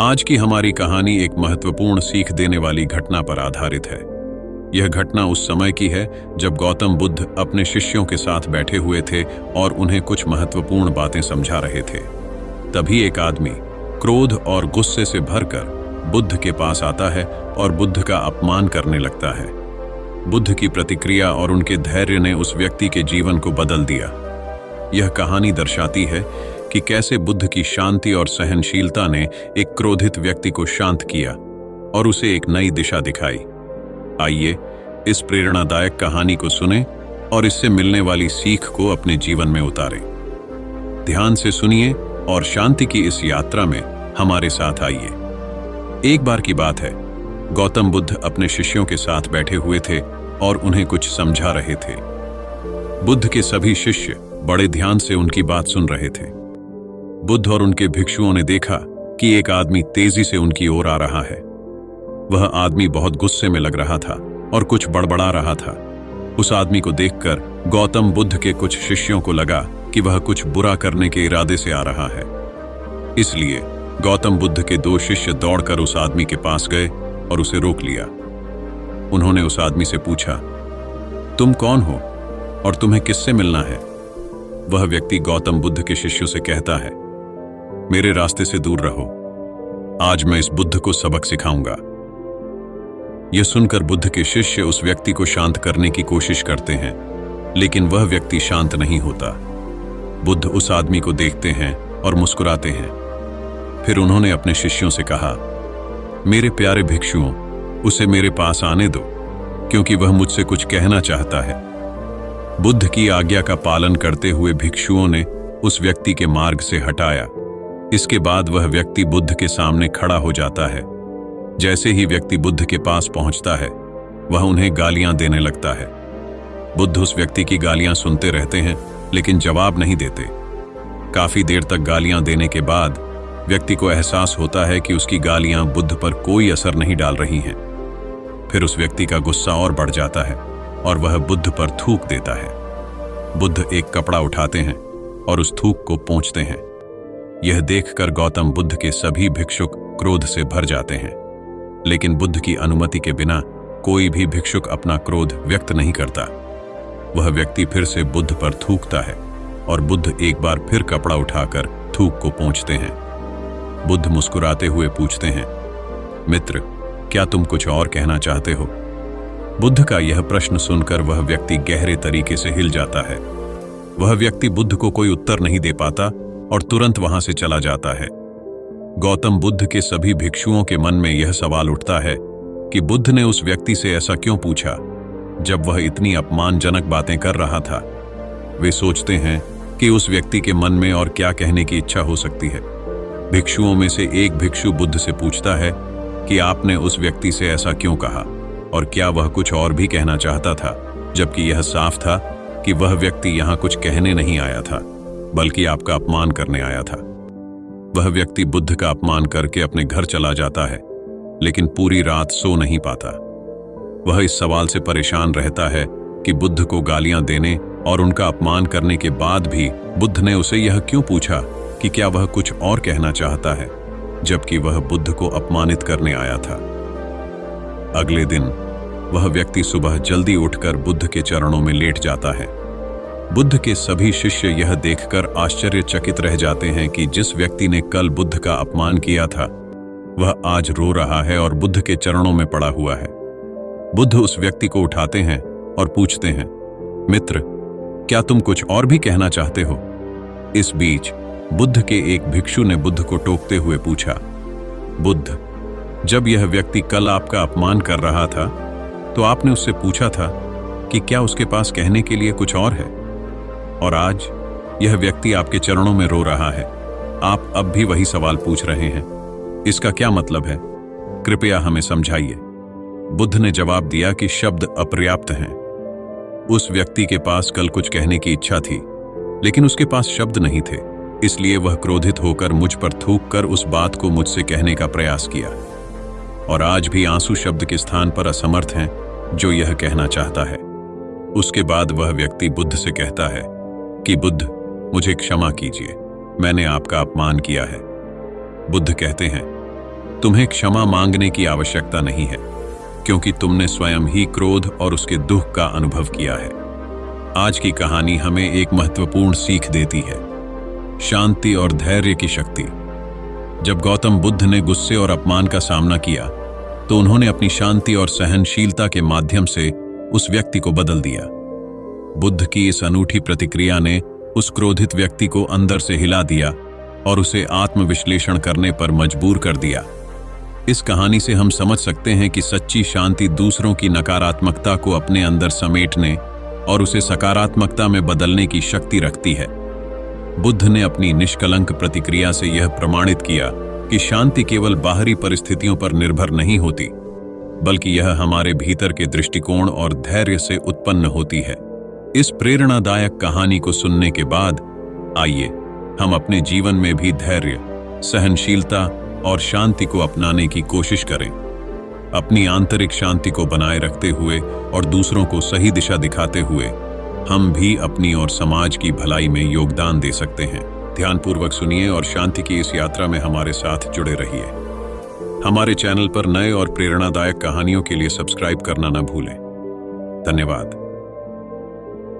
आज की हमारी कहानी एक महत्वपूर्ण सीख देने वाली घटना पर आधारित है। यह घटना उस समय की है जब गौतम बुद्ध अपने शिष्यों के साथ बैठे हुए थे और उन्हें कुछ महत्वपूर्ण बातें समझा रहे थे। तभी एक आदमी क्रोध और गुस्से से भरकर बुद्ध के पास आता है और बुद्ध का अपमान करने लगता है। बुद्ध की प्रतिक्रिया और उनके धैर्य ने उस व्यक्ति के जीवन को बदल दिया। यह कहानी दर्शाती है कि कैसे बुद्ध की शांति और सहनशीलता ने एक क्रोधित व्यक्ति को शांत किया और उसे एक नई दिशा दिखाई। आइए इस प्रेरणादायक कहानी को सुनें और इससे मिलने वाली सीख को अपने जीवन में उतारें। ध्यान से सुनिए और शांति की इस यात्रा में हमारे साथ आइए। एक बार की बात है, गौतम बुद्ध अपने शिष्यों के साथ बैठे हुए थे और उन्हें कुछ समझा रहे थे। बुद्ध के सभी शिष्य बड़े ध्यान से उनकी बात सुन रहे थे। बुद्ध और उनके भिक्षुओं ने देखा कि एक आदमी तेजी से उनकी ओर आ रहा है। वह आदमी बहुत गुस्से में लग रहा था और कुछ बड़बड़ा रहा था। उस आदमी को देखकर गौतम बुद्ध के कुछ शिष्यों को लगा कि वह कुछ बुरा करने के इरादे से आ रहा है। इसलिए गौतम बुद्ध के दो शिष्य दौड़कर उस आदमी के पास गए और उसे रोक लिया। उन्होंने उस आदमी से पूछा, तुम कौन हो और तुम्हें किससे मिलना है? वह व्यक्ति गौतम बुद्ध के शिष्यों से कहता है, मेरे रास्ते से दूर रहो, आज मैं इस बुद्ध को सबक सिखाऊंगा। यह सुनकर बुद्ध के शिष्य उस व्यक्ति को शांत करने की कोशिश करते हैं, लेकिन वह व्यक्ति शांत नहीं होता। बुद्ध उस आदमी को देखते हैं और मुस्कुराते हैं। फिर उन्होंने अपने शिष्यों से कहा, मेरे प्यारे भिक्षुओं, उसे मेरे पास आने दो, क्योंकि वह मुझसे कुछ कहना चाहता है। बुद्ध की आज्ञा का पालन करते हुए भिक्षुओं ने उस व्यक्ति के मार्ग से हटाया। इसके बाद वह व्यक्ति बुद्ध के सामने खड़ा हो जाता है। जैसे ही व्यक्ति बुद्ध के पास पहुंचता है, वह उन्हें गालियां देने लगता है। बुद्ध उस व्यक्ति की गालियां सुनते रहते हैं, लेकिन जवाब नहीं देते। काफी देर तक गालियां देने के बाद व्यक्ति को एहसास होता है कि उसकी गालियां बुद्ध पर कोई असर नहीं डाल रही हैं। फिर उस व्यक्ति का गुस्सा और बढ़ जाता है और वह बुद्ध पर थूक देता है। बुद्ध एक कपड़ा उठाते हैं और उस थूक को पोंछते हैं। यह देखकर गौतम बुद्ध के सभी भिक्षुक क्रोध से भर जाते हैं, लेकिन बुद्ध की अनुमति के बिना कोई भी भिक्षुक अपना क्रोध व्यक्त नहीं करता। वह व्यक्ति फिर से बुद्ध पर थूकता है और बुद्ध एक बार फिर कपड़ा उठाकर थूक को पोंछते हैं। बुद्ध मुस्कुराते हुए पूछते हैं, मित्र, क्या तुम कुछ और कहना चाहते हो? बुद्ध का यह प्रश्न सुनकर वह व्यक्ति गहरे तरीके से हिल जाता है। वह व्यक्ति बुद्ध को कोई उत्तर नहीं दे पाता और तुरंत वहां से चला जाता है। गौतम बुद्ध के सभी भिक्षुओं के मन में यह सवाल उठता है कि बुद्ध ने उस व्यक्ति से ऐसा क्यों पूछा जब वह इतनी अपमानजनक बातें कर रहा था। वे सोचते हैं कि उस व्यक्ति के मन में और क्या कहने की इच्छा हो सकती है। भिक्षुओं में से एक भिक्षु बुद्ध से पूछता है कि आपने उस व्यक्ति से ऐसा क्यों कहा और क्या वह कुछ और भी कहना चाहता था, जबकि यह साफ था कि वह व्यक्ति यहां कुछ कहने नहीं आया था, बल्कि आपका अपमान करने आया था। वह व्यक्ति बुद्ध का अपमान करके अपने घर चला जाता है, लेकिन पूरी रात सो नहीं पाता। वह इस सवाल से परेशान रहता है कि बुद्ध को गालियां देने और उनका अपमान करने के बाद भी बुद्ध ने उसे यह क्यों पूछा कि क्या वह कुछ और कहना चाहता है, जबकि वह बुद्ध को अपमानित करने आया था। अगले दिन वह व्यक्ति सुबह जल्दी उठकर बुद्ध के चरणों में लेट जाता है। बुद्ध के सभी शिष्य यह देखकर आश्चर्यचकित रह जाते हैं कि जिस व्यक्ति ने कल बुद्ध का अपमान किया था, वह आज रो रहा है और बुद्ध के चरणों में पड़ा हुआ है। बुद्ध उस व्यक्ति को उठाते हैं और पूछते हैं, मित्र, क्या तुम कुछ और भी कहना चाहते हो? इस बीच बुद्ध के एक भिक्षु ने बुद्ध को टोकते हुए पूछा, बुद्ध, जब यह व्यक्ति कल आपका अपमान कर रहा था तो आपने उससे पूछा था कि क्या उसके पास कहने के लिए कुछ और है, और आज यह व्यक्ति आपके चरणों में रो रहा है। आप अब भी वही सवाल पूछ रहे हैं। इसका क्या मतलब है? कृपया हमें समझाइए। बुद्ध ने जवाब दिया कि शब्द अपर्याप्त हैं। उस व्यक्ति के पास कल कुछ कहने की इच्छा थी, लेकिन उसके पास शब्द नहीं थे, इसलिए वह क्रोधित होकर मुझ पर थूककर उस बात को मुझसे कहने का प्रयास किया, और आज भी आंसू शब्द के स्थान पर असमर्थ हैं जो यह कहना चाहता है। उसके बाद वह व्यक्ति बुद्ध से कहता है कि बुद्ध, मुझे क्षमा कीजिए, मैंने आपका अपमान किया है। बुद्ध कहते हैं, तुम्हें क्षमा मांगने की आवश्यकता नहीं है, क्योंकि तुमने स्वयं ही क्रोध और उसके दुख का अनुभव किया है। आज की कहानी हमें एक महत्वपूर्ण सीख देती है, शांति और धैर्य की शक्ति। जब गौतम बुद्ध ने गुस्से और अपमान का सामना किया, तो उन्होंने अपनी शांति और सहनशीलता के माध्यम से उस व्यक्ति को बदल दिया। बुद्ध की इस अनूठी प्रतिक्रिया ने उस क्रोधित व्यक्ति को अंदर से हिला दिया और उसे आत्मविश्लेषण करने पर मजबूर कर दिया। इस कहानी से हम समझ सकते हैं कि सच्ची शांति दूसरों की नकारात्मकता को अपने अंदर समेटने और उसे सकारात्मकता में बदलने की शक्ति रखती है। बुद्ध ने अपनी निष्कलंक प्रतिक्रिया से यह प्रमाणित किया कि शांति केवल बाहरी परिस्थितियों पर निर्भर नहीं होती, बल्कि यह हमारे भीतर के दृष्टिकोण और धैर्य से उत्पन्न होती है। इस प्रेरणादायक कहानी को सुनने के बाद आइए हम अपने जीवन में भी धैर्य, सहनशीलता और शांति को अपनाने की कोशिश करें। अपनी आंतरिक शांति को बनाए रखते हुए और दूसरों को सही दिशा दिखाते हुए हम भी अपनी और समाज की भलाई में योगदान दे सकते हैं। ध्यानपूर्वक सुनिए और शांति की इस यात्रा में हमारे साथ जुड़े रहिए। हमारे चैनल पर नए और प्रेरणादायक कहानियों के लिए सब्सक्राइब करना न भूलें। धन्यवाद।